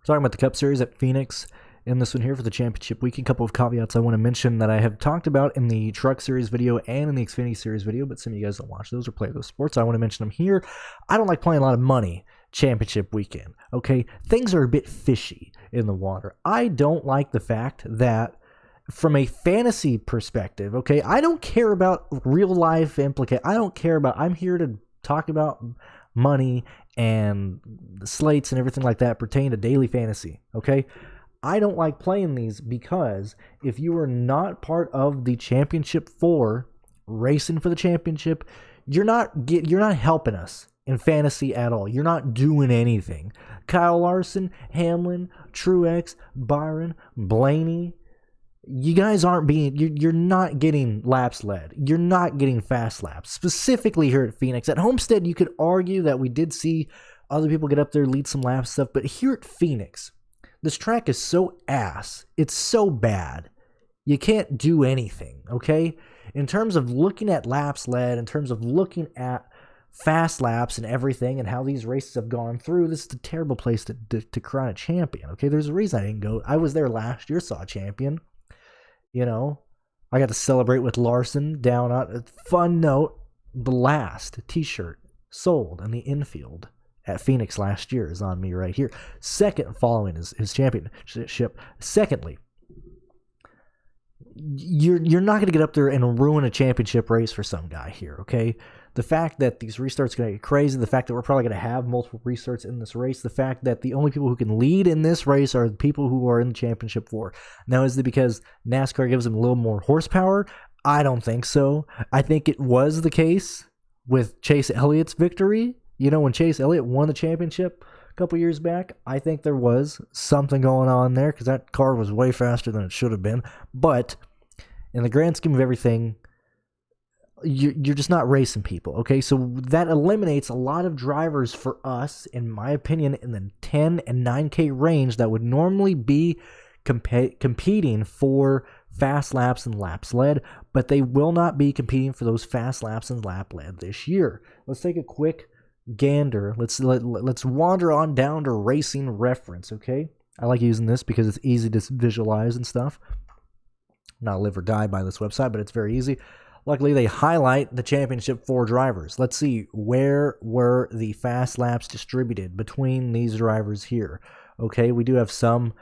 talking about the Cup Series at Phoenix in this one here for the championship weekend. A couple of caveats I want to mention that I have talked about in the Truck Series video and in the Xfinity Series video, but some of you guys don't watch those or play those sports. I want to mention them here. I don't like playing a lot of money championship weekend, okay? Things are a bit fishy in the water. I don't like the fact that from a fantasy perspective, okay, I don't care about real life I don't care about, I'm here to talk about money and the slates and everything like that pertain to daily fantasy, okay? I don't like playing these because if you are not part of the championship 4, racing for the championship, you're not helping us in fantasy at all. You're not doing anything. Kyle Larson, Hamlin, Truex, Byron, Blaney, you guys aren't being, you're not getting laps led. You're not getting fast laps. Specifically here at Phoenix. At Homestead, you could argue that we did see other people get up there, lead some laps stuff, but here at Phoenix, this track is so ass. It's so bad. You can't do anything, okay? In terms of looking at laps led, in terms of looking at fast laps and everything and how these races have gone through, this is a terrible place to crown a champion, okay? There's a reason I didn't go. I was there last year, saw a champion. You know, I got to celebrate with Larson down on a fun note. The last t-shirt sold in the infield at Phoenix last year is on me right here. Second, following his championship. Secondly, you're not going to get up there and ruin a championship race for some guy here, okay? The fact that these restarts are going to get crazy, the fact that we're probably going to have multiple restarts in this race, the fact that the only people who can lead in this race are the people who are in the championship 4. Now, is it because NASCAR gives them a little more horsepower? I don't think so. I think it was the case with Chase Elliott's victory. You know, when Chase Elliott won the championship a couple years back, I think there was something going on there because that car was way faster than it should have been. But in the grand scheme of everything, you're just not racing people, okay? So that eliminates a lot of drivers for us, in my opinion, in the 10 and 9K range that would normally be competing for fast laps and laps led, but they will not be competing for those fast laps and lap led this year. Let's take a quick gander. Let's wander on down to Racing Reference, okay? I like using this because it's easy to visualize and stuff. Not live or die by this website, but it's very easy. Luckily, they highlight the championship 4 drivers. Let's see, where were the fast laps distributed between these drivers here? Okay, we do have some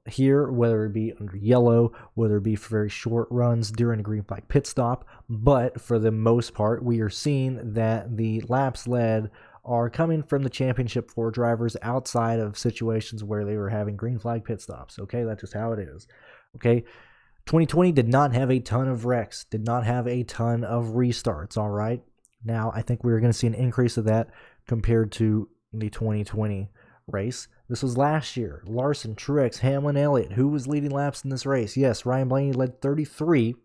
here, whether it be under yellow, whether it be for very short runs during a green flag pit stop, but for the most part, we are seeing that the laps led are coming from the championship 4 drivers outside of situations where they were having green flag pit stops. Okay, that's just how it is. Okay. 2020 did not have a ton of wrecks, did not have a ton of restarts, all right? Now, I think we're going to see an increase of that compared to the 2020 race. This was last year. Larson, Truex, Hamlin, Elliott. Who was leading laps in this race? Yes, Ryan Blaney led 33,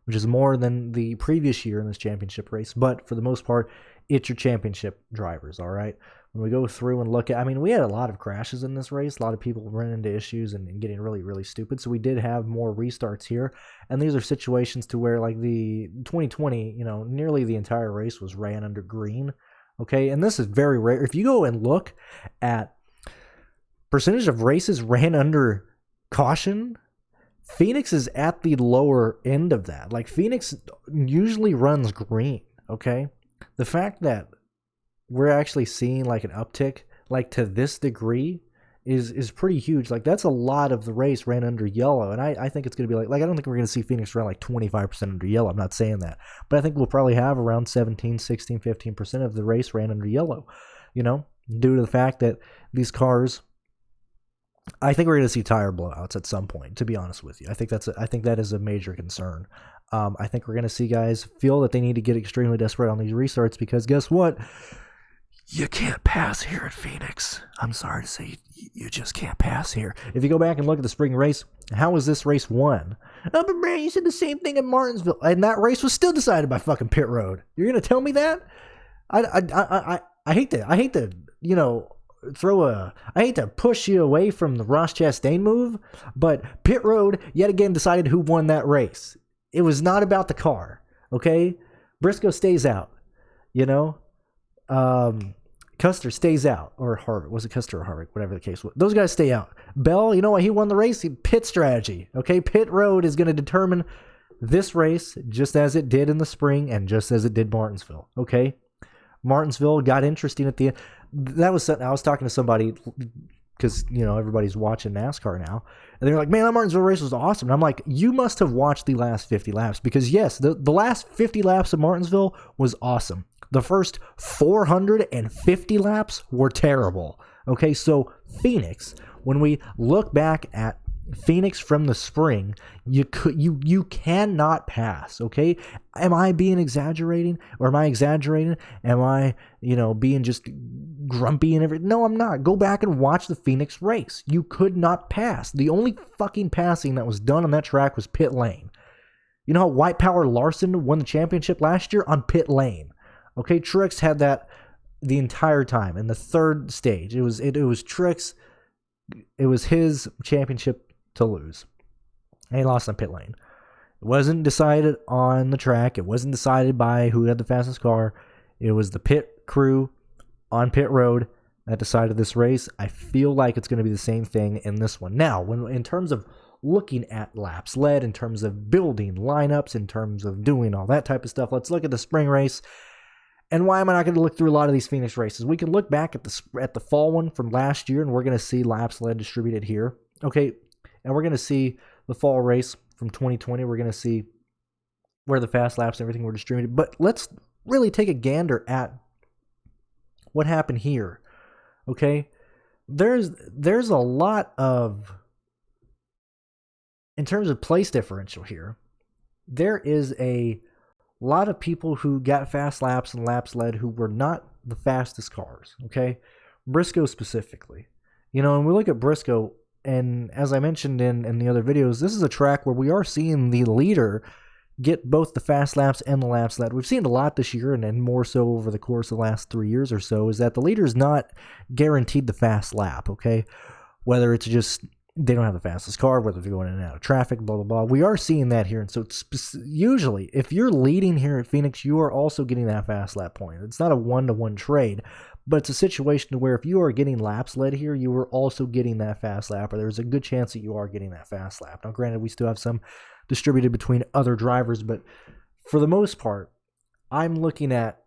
which is more than the previous year in this championship race. But for the most part, it's your championship drivers, all right? When we go through and look at, I mean, we had a lot of crashes in this race. A lot of people running into issues and getting really, really stupid. So we did have more restarts here. And these are situations to where, like the 2020, you know, nearly the entire race was ran under green. Okay, and this is very rare. If you go and look at percentage of races ran under caution, Phoenix is at the lower end of that. Like, Phoenix usually runs green, okay? The fact that we're actually seeing like an uptick like to this degree is pretty huge. Like, that's a lot of the race ran under yellow, and I think it's going to be like I don't think we're going to see Phoenix run like 25% under yellow. I'm not saying that, but I think we'll probably have around 17, 16, 15% of the race ran under yellow, you know, due to the fact that these cars, I think we're going to see tire blowouts at some point, to be honest with you. I think that is a major concern. I think we're going to see guys feel that they need to get extremely desperate on these restarts because guess what? You can't pass here at Phoenix. I'm sorry to say, you just can't pass here. If you go back and look at the spring race, how was this race won? Oh, but man, you said the same thing at Martinsville, and that race was still decided by fucking pit road. You're gonna tell me that? I hate to, you know, I hate to push you away from the Ross Chastain move, but pit road yet again decided who won that race. It was not about the car. Okay, Briscoe stays out. You know. Custer stays out, or Harvick. Was it Custer or Harvick? Whatever the case was. Those guys stay out. Bell, you know what? He won the race. Pit strategy. Okay, pit road is going to determine this race just as it did in the spring and just as it did Martinsville. Okay, Martinsville got interesting at the end. That was something I was talking to somebody, because, you know, everybody's watching NASCAR now, and they're like, man, that Martinsville race was awesome. And I'm like, you must have watched the last 50 laps, because yes, the last 50 laps of Martinsville was awesome. The first 450 laps were terrible. Okay, so Phoenix, when we look back at Phoenix from the spring, you cannot pass. Okay, am I being exaggerating, or am I exaggerating? Am I, you know, being just grumpy and everything? No, I'm not. Go back and watch the Phoenix race. You could not pass. The only fucking passing that was done on that track was pit lane. You know how White Power Larson won the championship last year? On pit lane. Okay, Truex had that the entire time in the third stage. It was Truex. It was his championship to lose, and he lost on pit lane. It wasn't decided on the track. It wasn't decided by who had the fastest car. It was the pit crew on pit road that decided this race. I feel like it's going to be the same thing in this one. Now, when in terms of looking at laps led, in terms of building lineups, in terms of doing all that type of stuff, let's look at the spring race. And why am I not going to look through a lot of these Phoenix races? We can look back at the fall one from last year, and we're going to see laps led distributed here. Okay, and we're going to see the fall race from 2020. We're going to see where the fast laps and everything were distributed. But let's really take a gander at what happened here. Okay, there's a lot of, in terms of place differential here, there is a lot of people who got fast laps and laps led who were not the fastest cars. Okay, Briscoe specifically. You know, and we look at Briscoe, and as I mentioned in the other videos, this is a track where we are seeing the leader get both the fast laps and the laps led. We've seen a lot this year, and more so over the course of the last 3 years or so, is that the leader is not guaranteed the fast lap, okay? Whether it's just they don't have the fastest car, whether they're going in and out of traffic, blah, blah, blah. We are seeing that here. And so it's usually, if you're leading here at Phoenix, you are also getting that fast lap point. It's not a one-to-one trade, but it's a situation where if you are getting laps led here, you are also getting that fast lap, or there's a good chance that you are getting that fast lap. Now, granted, we still have some distributed between other drivers, but for the most part, I'm looking at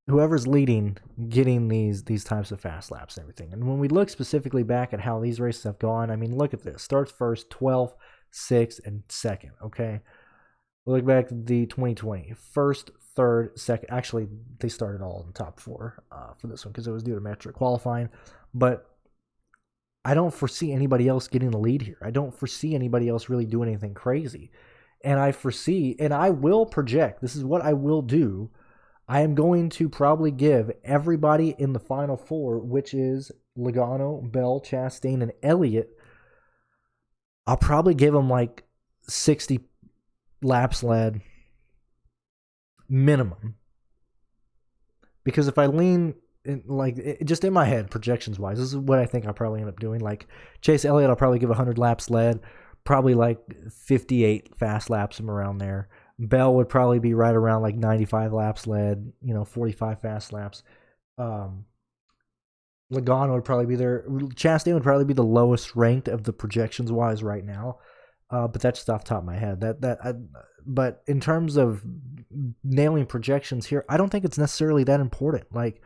whoever's leading getting these types of fast laps and everything. And when we look specifically back at how these races have gone, I mean, look at this. Starts first, 12th, 6th, and 2nd, okay? We'll look back at the 2020. First, 3rd, 2nd. Actually, they started all in the top 4 for this one because it was due to metric qualifying. But I don't foresee anybody else getting the lead here. I don't foresee anybody else really doing anything crazy. And I foresee, and I will project, this is what I will do, I am going to probably give everybody in the final 4, which is Logano, Bell, Chastain, and Elliott, I'll probably give them like 60 laps led minimum. Because if I lean, just in my head, projections-wise, this is what I think I'll probably end up doing. Like Chase Elliott, I'll probably give 100 laps led, probably like 58 fast laps, from around there. Bell would probably be right around like 95 laps led, 45 fast laps. Logano would probably be there. Chastain would probably be the lowest ranked of the projections wise right now. But that's just off the top of my head. But in terms of nailing projections here, I don't think it's necessarily that important. Like,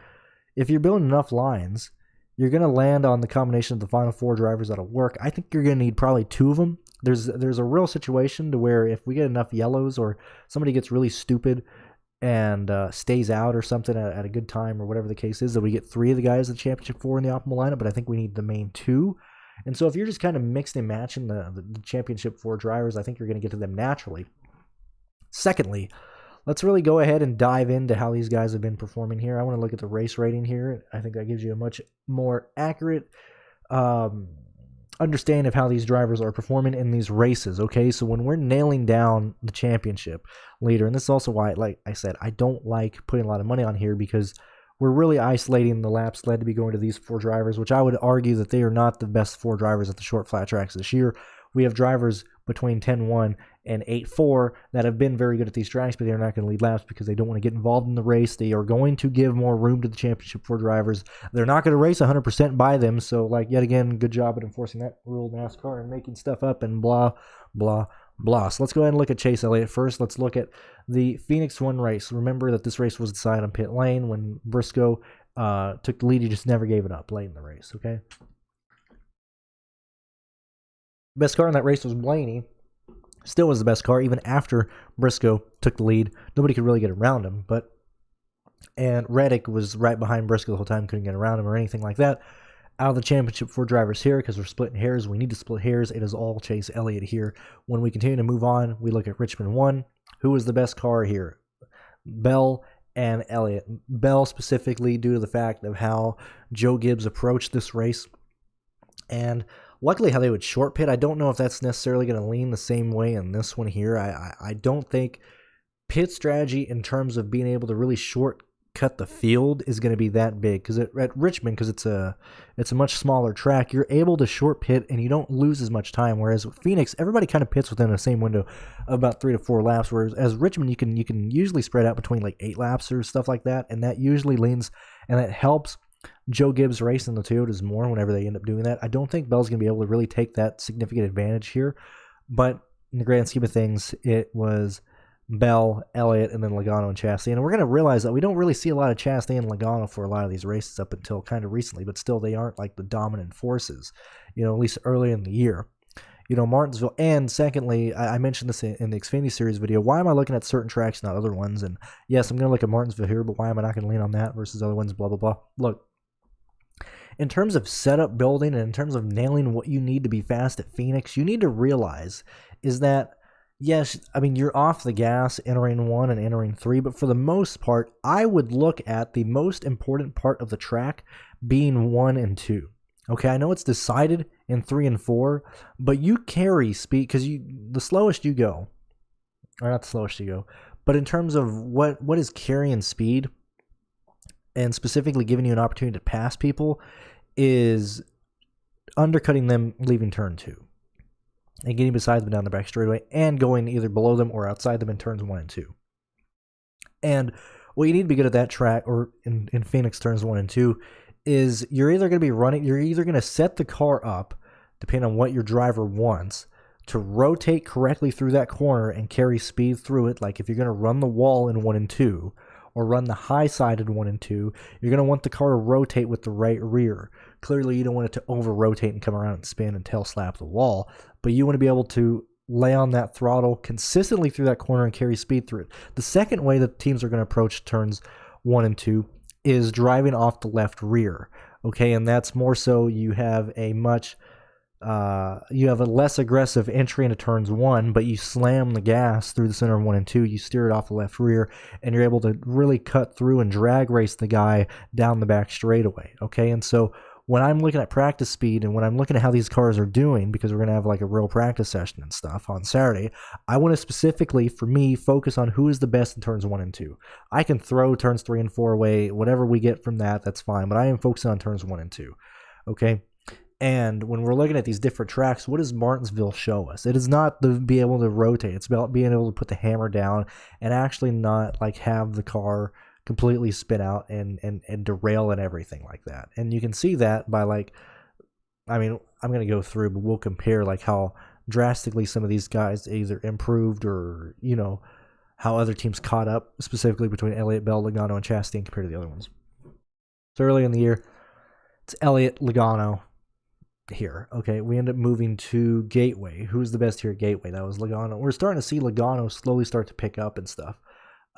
if you're building enough lines, you're going to land on the combination of the final 4 drivers that'll work. I think you're going to need probably 2 of them. There's a real situation to where if we get enough yellows, or somebody gets really stupid and stays out or something at a good time, or whatever the case is, that we get 3 of the guys in the championship 4 in the optimal lineup. But I think we need the main 2. And so if you're just kind of mixing and matching the championship 4 drivers, I think you're going to get to them naturally. Secondly, let's really go ahead and dive into how these guys have been performing here. I want to look at the race rating here. I think that gives you a much more accurate understand of how these drivers are performing in these races, okay? So when we're nailing down the championship leader, and this is also why, like I said, I don't like putting a lot of money on here, because we're really isolating the laps led to be going to these 4 drivers, which I would argue that they are not the best 4 drivers at the short flat tracks this year. We have drivers between 10-1 and 8-4 that have been very good at these tracks, but they're not going to lead laps because they don't want to get involved in the race. They are going to give more room to the championship for drivers. They're not going to race 100% by them. So, like, yet again, good job at enforcing that rule, NASCAR, and making stuff up and blah, blah, blah. So let's go ahead and look at Chase Elliott first. Let's look at the Phoenix 1 race. Remember that this race was decided on pit lane when Briscoe took the lead. He just never gave it up late in the race, okay? Best car in that race was Blaney. Still was the best car, even after Briscoe took the lead. Nobody could really get around him, and Reddick was right behind Briscoe the whole time, couldn't get around him or anything like that. Out of the championship for drivers here, because we're splitting hairs, we need to split hairs. It is all Chase Elliott here. When we continue to move on, we look at Richmond 1. Who was the best car here? Bell and Elliott. Bell specifically due to the fact of how Joe Gibbs approached this race. And luckily how they would short pit. I don't know if that's necessarily going to lean the same way in this one here. I don't think pit strategy in terms of being able to really shortcut the field is going to be that big. Because at Richmond, because it's a much smaller track, you're able to short pit and you don't lose as much time. Whereas with Phoenix, everybody kind of pits within the same window of about 3 to 4 laps. Whereas as Richmond, you can usually spread out between like 8 laps or stuff like that, and that usually leans and that helps Joe Gibbs racing the Toyotas more whenever they end up doing that. I don't think Bell's going to be able to really take that significant advantage here, but in the grand scheme of things, it was Bell, Elliott, and then Logano and Chastain. And we're going to realize that we don't really see a lot of Chastain and Logano for a lot of these races up until kind of recently, but still they aren't like the dominant forces, at least early in the year. Martinsville. And secondly, I mentioned this in the Xfinity Series video. Why am I looking at certain tracks, not other ones? And yes, I'm going to look at Martinsville here, but why am I not going to lean on that versus other ones, blah, blah, blah. Look, in terms of setup building and in terms of nailing what you need to be fast at Phoenix, you need to realize is that, yes, you're off the gas entering 1 and entering 3, but for the most part, I would look at the most important part of the track being 1 and 2. Okay, I know it's decided in 3 and 4, but you carry speed because the slowest you go, or not the slowest you go, but in terms of what is carrying speed and specifically giving you an opportunity to pass people is undercutting them leaving turn 2 and getting beside them down the back straightaway and going either below them or outside them in turns 1 and 2. And what you need to be good at that track, or in Phoenix turns 1 and 2, is you're either going to set the car up, depending on what your driver wants, to rotate correctly through that corner and carry speed through it. Like if you're going to run the wall in 1 and 2, or run the high-sided 1 and 2, you're going to want the car to rotate with the right rear. Clearly, you don't want it to over-rotate and come around and spin and tail slap the wall, but you want to be able to lay on that throttle consistently through that corner and carry speed through it. The second way that teams are going to approach turns 1 and 2 is driving off the left rear, okay? And that's more so you have a less aggressive entry into turns 1, but you slam the gas through the center of 1 and 2, you steer it off the left rear, and you're able to really cut through and drag race the guy down the back straightaway, okay? And so when I'm looking at practice speed and when I'm looking at how these cars are doing, because we're going to have like a real practice session and stuff on Saturday, I want to specifically, for me, focus on who is the best in turns 1 and 2. I can throw turns 3 and 4 away, whatever we get from that, that's fine, but I am focusing on turns 1 and 2, okay? And when we're looking at these different tracks, what does Martinsville show us? It is not to be able to rotate. It's about being able to put the hammer down and actually not like have the car completely spin out and derail and everything like that. And you can see that by I'm going to go through, but we'll compare like how drastically some of these guys either improved or, how other teams caught up, specifically between Elliott, Bell, Logano, and Chastain compared to the other ones. So early in the year, it's Elliott, Logano here. Okay, we end up moving to Gateway. Who's the best here at Gateway? That was Logano. We're starting to see Logano slowly start to pick up and stuff.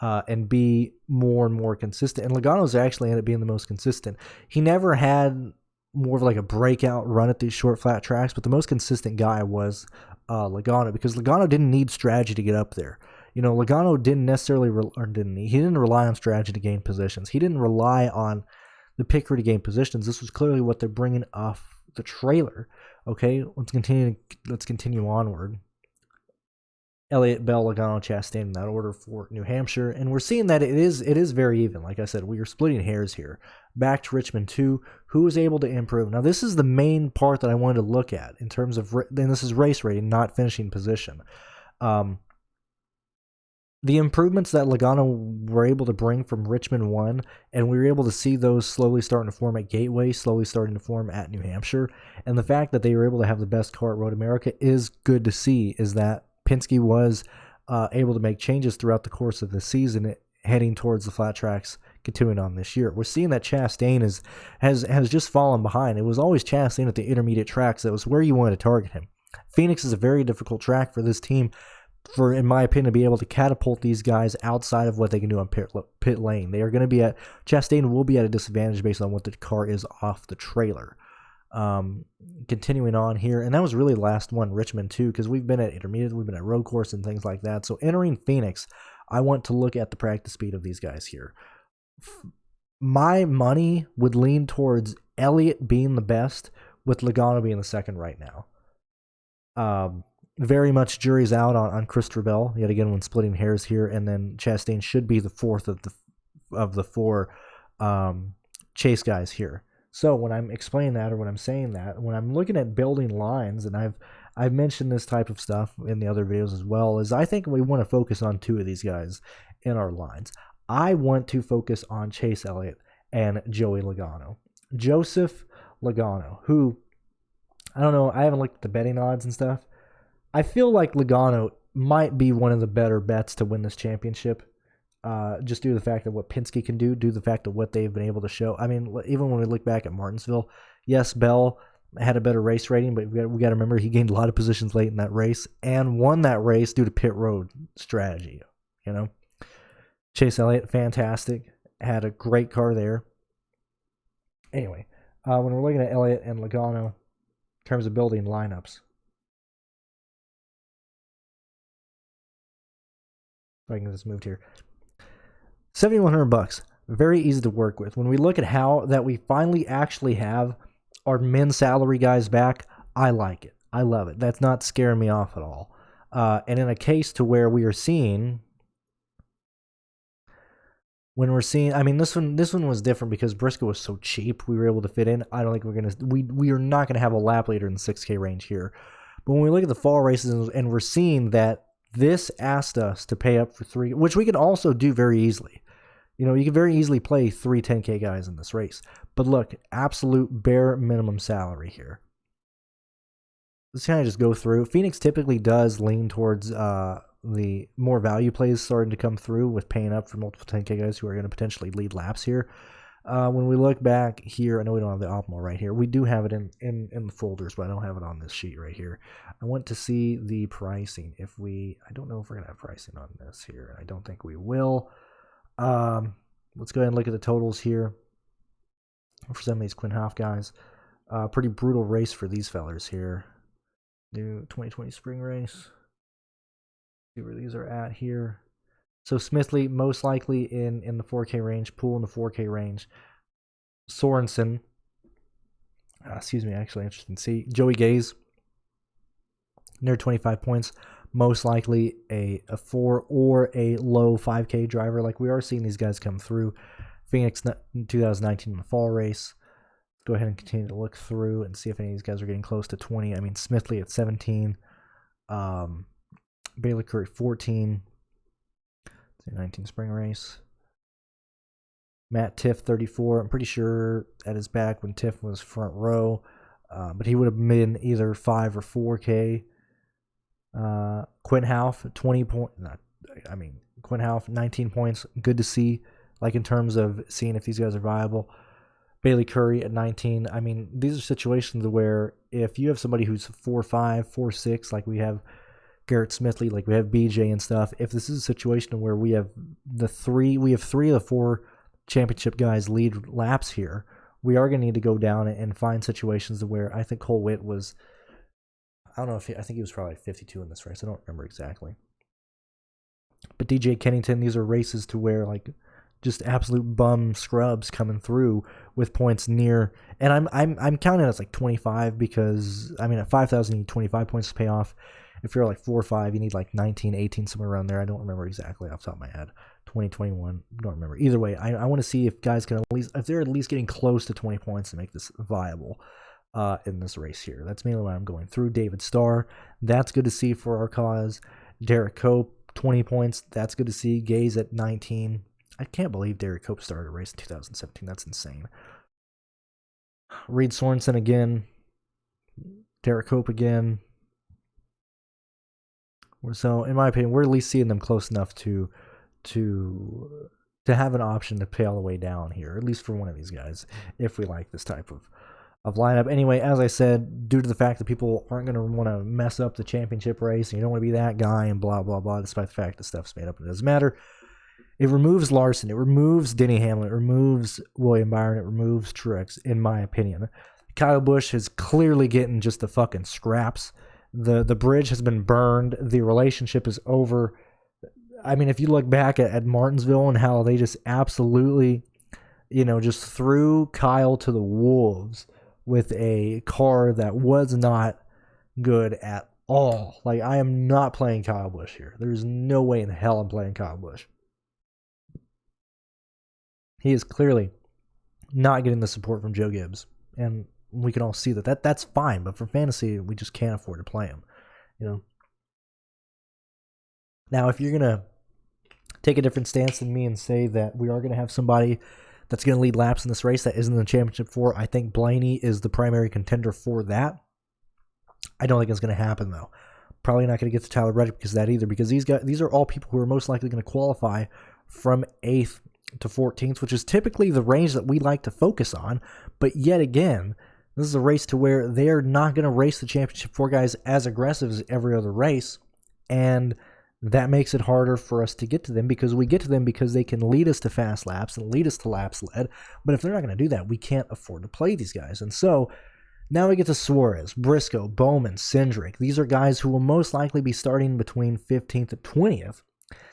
And be more and more consistent. And Logano's actually ended up being the most consistent. He never had more of like a breakout run at these short flat tracks, but the most consistent guy was Logano, because Logano didn't need strategy to get up there. Logano didn't necessarily, he didn't rely on strategy to gain positions. He didn't rely on the pit crew to gain positions. This was clearly what they're bringing off the trailer. Okay, let's continue onward. Elliott, Bell, Logano, Chastain in that order for New Hampshire. And we're seeing that it is very even. Like I said, we are splitting hairs here. Back to Richmond 2, who was able to improve. Now, this is the main part that I wanted to look at in terms of, and this is race rating, not finishing position. The improvements that Logano were able to bring from Richmond 1, and we were able to see those slowly starting to form at Gateway, slowly starting to form at New Hampshire. And the fact that they were able to have the best car at Road America is good to see, is that Penske was able to make changes throughout the course of the season, heading towards the flat tracks, continuing on this year. We're seeing that Chastain has just fallen behind. It was always Chastain at the intermediate tracks. That was where you wanted to target him. Phoenix is a very difficult track for this team, for, in my opinion, to be able to catapult these guys outside of what they can do on pit lane. They are going to be at, Chastain will be at a disadvantage based on what the car is off the trailer. Continuing on here, and that was really the last one, Richmond 2, because we've been at intermediate, we've been at road course and things like that. So entering Phoenix, I want to look at the practice speed of these guys here. My money would lean towards Elliott being the best, with Logano being the second right now. Very much jury's out on Christopher Bell, yet again when splitting hairs here, and then Chastain should be the fourth of the four chase guys here. So when I'm explaining that, or when I'm saying that, when I'm looking at building lines, and I've mentioned this type of stuff in the other videos as well, is I think we want to focus on two of these guys in our lines. I want to focus on Chase Elliott and Joey Logano. Joseph Logano, who, I don't know, I haven't looked at the betting odds and stuff. I feel like Logano might be one of the better bets to win this championship, just due to the fact of what Penske can do, due to the fact of what they've been able to show. I mean, even when we look back at Martinsville, yes, Bell had a better race rating, but we got to remember he gained a lot of positions late in that race and won that race due to pit road strategy. You know, Chase Elliott, fantastic, had a great car there. Anyway, when we're looking at Elliott and Logano in terms of building lineups, if I can get this moved here, $7,100, very easy to work with. When we look at how that we finally actually have our men's salary guys back, I like it. I love it. That's not scaring me off at all. And in a case to where we are seeing, when we're seeing, I mean, this one was different because Briscoe was so cheap. We were able to fit in. I don't think we are not gonna have a lap leader in the 6K range here. But when we look at the fall races and we're seeing that this asked us to pay up for three, which we can also do very easily. You know, you can very easily play 3 10K guys in this race. But look, absolute bare minimum salary here. Let's kind of just go through. Phoenix typically does lean towards the more value plays starting to come through with paying up for multiple 10K guys who are going to potentially lead laps here. When we look back here, I know we don't have the optimal right here. We do have it in the folders, but I don't have it on this sheet right here. I want to see the pricing. I don't know if we're going to have pricing on this here. I don't think we will. Let's go ahead and look at the totals here for some of these Quinn Hoff guys. Pretty brutal race for these fellers here. New 2020 spring race. See where these are at here. So Smithley most likely in the 4K range, Poole in the 4K range. Sorensen, actually interesting to see. Joey Gaze, near 25 points, most likely a 4 or a low 5K driver. Like we are seeing these guys come through. Phoenix 2019 in the fall race. Go ahead and continue to look through and see if any of these guys are getting close to 20. I mean, Smithley at 17. Bailey Curry 14. 19 spring race. Matt Tiff 34. I'm pretty sure at his back when Tiff was front row, but he would have been either 5 or 4K. Quinn Hoff 20 point. Quinn Hoff 19 points. Good to see. Like in terms of seeing if these guys are viable. Bailey Curry at 19. I mean, these are situations where if you have somebody who's 4.5, 4.6, like we have Garrett Smithley, like we have BJ and stuff, if this is a situation where we have three of the 4 championship guys lead laps here, we are going to need to go down and find situations where I think Cole Witt was, I don't know if I think he was probably 52 in this race. I don't remember exactly. But DJ Kennington, these are races to where like just absolute bum scrubs coming through with points near, and I'm counting it as like 25 because I mean at 5,000 you need 25 points to pay off. If you're like 4 or 5, you need like 19, 18, somewhere around there. I don't remember exactly off the top of my head. 2021, don't remember. Either way, I want to see if guys can at least, if they're at least getting close to 20 points to make this viable in this race here. That's mainly why I'm going through. David Starr, that's good to see for our cause. Derek Cope, 20 points. That's good to see. Gaze at 19. I can't believe Derek Cope started a race in 2017. That's insane. Reed Sorensen again. Derek Cope again. So, in my opinion, we're at least seeing them close enough to have an option to pay all the way down here, at least for one of these guys, if we like this type of lineup. Anyway, as I said, due to the fact that people aren't going to want to mess up the championship race, and you don't want to be that guy and blah, blah, blah, despite the fact that stuff's made up and it doesn't matter, it removes Larson, it removes Denny Hamlin, it removes William Byron, it removes Truex, in my opinion. Kyle Busch is clearly getting just the fucking scraps. The bridge has been burned. The relationship is over. I mean, if you look back at Martinsville and how they just absolutely, just threw Kyle to the wolves with a car that was not good at all. Like, I am not playing Kyle Busch here. There's no way in hell I'm playing Kyle Busch. He is clearly not getting the support from Joe Gibbs. And we can all see that's fine, but for fantasy, we just can't afford to play him. Now, if you're going to take a different stance than me and say that we are going to have somebody that's going to lead laps in this race that isn't in the championship for, I think Blaney is the primary contender for that. I don't think it's going to happen, though. Probably not going to get to Tyler Reddick because of that either, because these are all people who are most likely going to qualify from 8th to 14th, which is typically the range that we like to focus on. But yet again, this is a race to where they're not going to race the championship for guys as aggressive as every other race, and that makes it harder for us to get to them, because we get to them because they can lead us to fast laps and lead us to laps led. But if they're not going to do that, we can't afford to play these guys. And so now we get to Suarez, Briscoe, Bowman, Cindric. These are guys who will most likely be starting between 15th and 20th.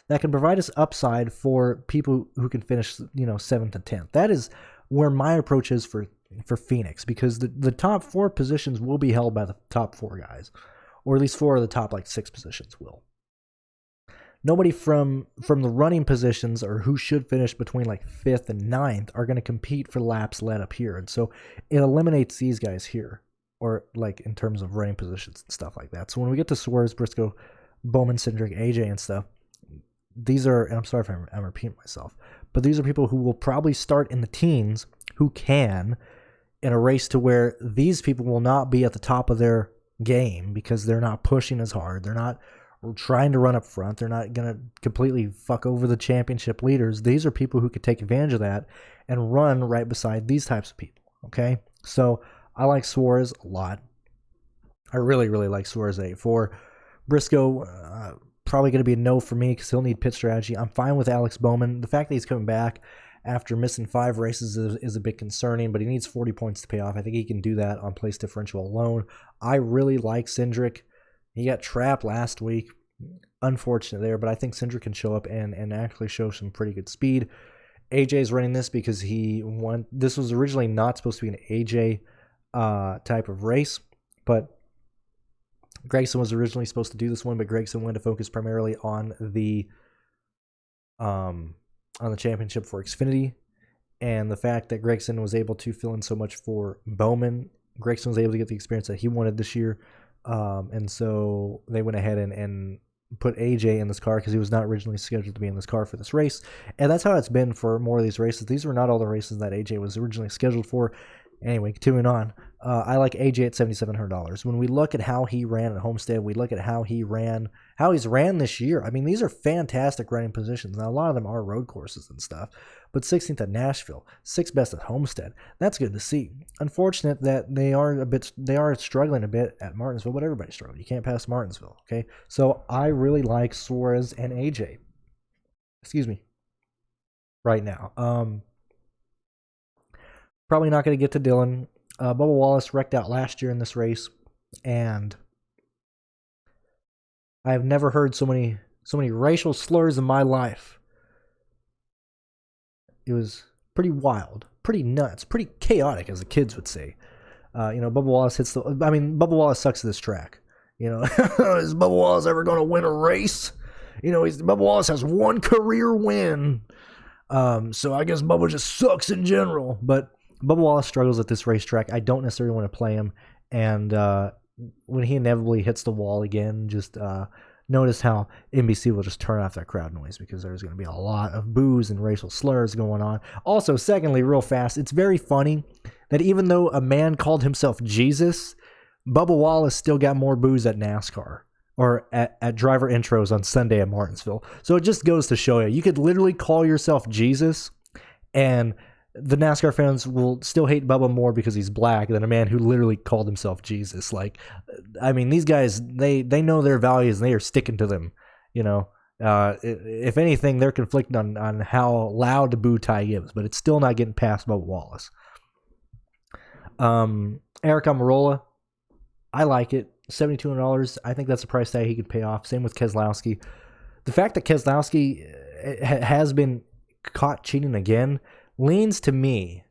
That can provide us upside for people who can finish, 7th and 10th. That is where my approach is for Phoenix, because the top 4 positions will be held by the top 4 guys, or at least 4 of the top 6 positions will. Nobody from the running positions, or who should finish between 5th and 9th, are going to compete for laps led up here. And so it eliminates these guys here, or in terms of running positions and stuff like that. So when we get to Suarez, Briscoe, Bowman, Cindric, AJ and stuff, these are, and I'm sorry if I'm repeating myself, but these are people who will probably start in the teens, who can, in a race to where these people will not be at the top of their game because they're not pushing as hard. They're not trying to run up front. They're not going to completely fuck over the championship leaders. These are people who could take advantage of that and run right beside these types of people. Okay? So I like Suarez a lot. I really, really like Suarez at 8-4. Briscoe, probably going to be a no for me because he'll need pit strategy. I'm fine with Alex Bowman. The fact that he's coming back after missing 5 races is a bit concerning, but he needs 40 points to pay off. I think he can do that on place differential alone. I really like Cindric. He got trapped last week. Unfortunate there, but I think Cindric can show up and actually show some pretty good speed. AJ is running this because he won. This was originally not supposed to be an AJ type of race, but Gragson was originally supposed to do this one, but Gragson wanted to focus primarily on the championship for Xfinity, and the fact that Gragson was able to fill in so much for Bowman. Gragson was able to get the experience that he wanted this year, and so they went ahead and put AJ in this car because he was not originally scheduled to be in this car for this race, and that's how it's been for more of these races. These were not all the races that AJ was originally scheduled for. Anyway, continuing on, I like AJ at $7,700. When we look at how he ran at Homestead, we look at how he's ran this year. I mean, these are fantastic running positions. Now, a lot of them are road courses and stuff, but 16th at Nashville, 6th best at Homestead. That's good to see. Unfortunate that they are struggling a bit at Martinsville, but everybody's struggling. You can't pass Martinsville, okay? So I really like Suarez and AJ. Excuse me. Right now. Probably not going to get to Dylan. Bubba Wallace wrecked out last year in this race, and I have never heard so many racial slurs in my life. It was pretty wild, pretty nuts, pretty chaotic, as the kids would say. Bubba Wallace Bubba Wallace sucks at this track. You know, is Bubba Wallace ever going to win a race? You know, Bubba Wallace has one career win. So I guess Bubba just sucks in general. But Bubba Wallace struggles at this racetrack. I don't necessarily want to play him. And when he inevitably hits the wall again, just notice how NBC will just turn off that crowd noise because there's going to be a lot of boos and racial slurs going on. Also, secondly, real fast, it's very funny that even though a man called himself Jesus, Bubba Wallace still got more boos at NASCAR or at driver intros on Sunday at Martinsville. So it just goes to show you could literally call yourself Jesus and the NASCAR fans will still hate Bubba more because he's black than a man who literally called himself Jesus. Like, I mean, these guys, they know their values and they are sticking to them. You know, if anything, they're conflicted on how loud to boo Ty Gibbs, but it's still not getting past Bubba Wallace. Eric Almirola, I like it. $7,200. I think that's a price tag he could pay off. Same with Keselowski. The fact that Keselowski has been caught cheating again leans to me.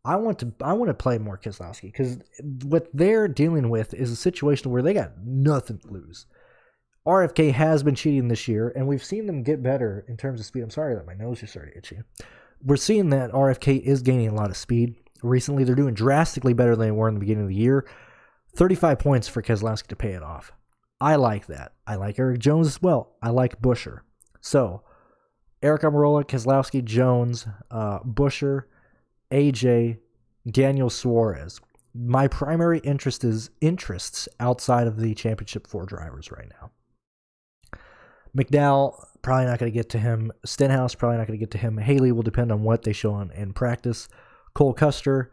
I want to play more Keselowski because what they're dealing with is a situation where they got nothing to lose. RFK has been cheating this year, and we've seen them get better in terms of speed. I'm sorry that my nose just started itching. We're seeing that RFK is gaining a lot of speed. Recently, they're doing drastically better than they were in the beginning of the year. 35 points for Keselowski to pay it off. I like that. I like Eric Jones as well. I like Buescher. So, Eric Almirola, Keselowski, Jones, Buescher, AJ, Daniel Suarez. My primary interests outside of the Championship 4 drivers right now. McDowell, probably not going to get to him. Stenhouse, probably not going to get to him. Haley will depend on what they show in practice. Cole Custer,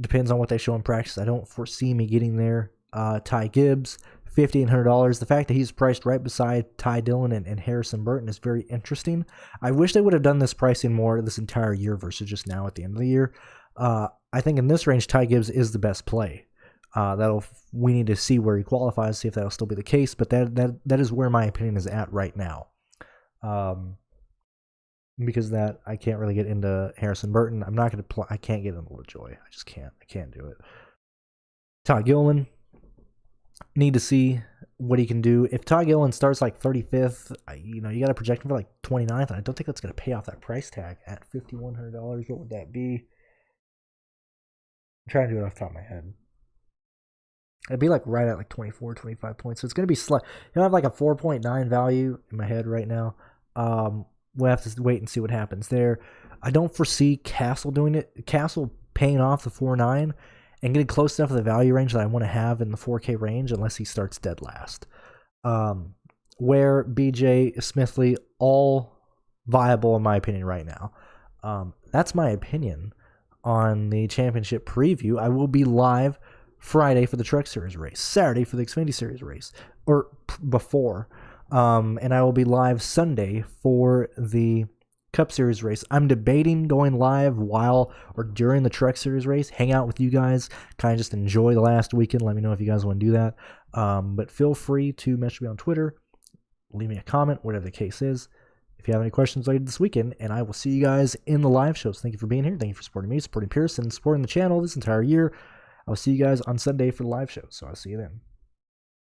depends on what they show in practice. I don't foresee me getting there. Ty Gibbs, $1,500. The fact that he's priced right beside Ty Dillon and Harrison Burton is very interesting. I wish they would have done this pricing more this entire year versus just now at the end of the year. I think in this range, Ty Gibbs is the best play. We need to see where he qualifies, see if that'll still be the case. But that is where my opinion is at right now. Because that I can't really get into Harrison Burton. I'm not going to I can't get into LaJoy. I just can't. I can't do it. Todd Gilliland. Need to see what he can do. If Todd Gilliland starts like 35th, you got to project him for like 29th, and I don't think that's going to pay off that price tag at $5,100. What would that be? I'm trying to do it off the top of my head. It'd be like right at like 24, 25 points. So it's going to be slight. I have like a 4.9 value in my head right now. We'll have to wait and see what happens there. I don't foresee Castle doing it. Castle paying off the 4.9 and getting close enough to the value range that I want to have in the 4K range unless he starts dead last. Where BJ, Smithley, all viable in my opinion right now. That's my opinion on the championship preview. I will be live Friday for the Truck Series race, Saturday for the Xfinity Series race, or before. And I will be live Sunday for the Cup Series race. I'm debating going live while or during the Truck Series race, hang out with you guys, kind of just enjoy the last weekend. Let me know if you guys want to do that. But feel free to message me on Twitter, leave me a comment, whatever the case is, if you have any questions later this weekend, and I will see you guys in the live shows. Thank you for being here. Thank you for supporting me, supporting Pearce, and supporting the channel this entire year. I'll see you guys on Sunday for the live show, so I'll see you then.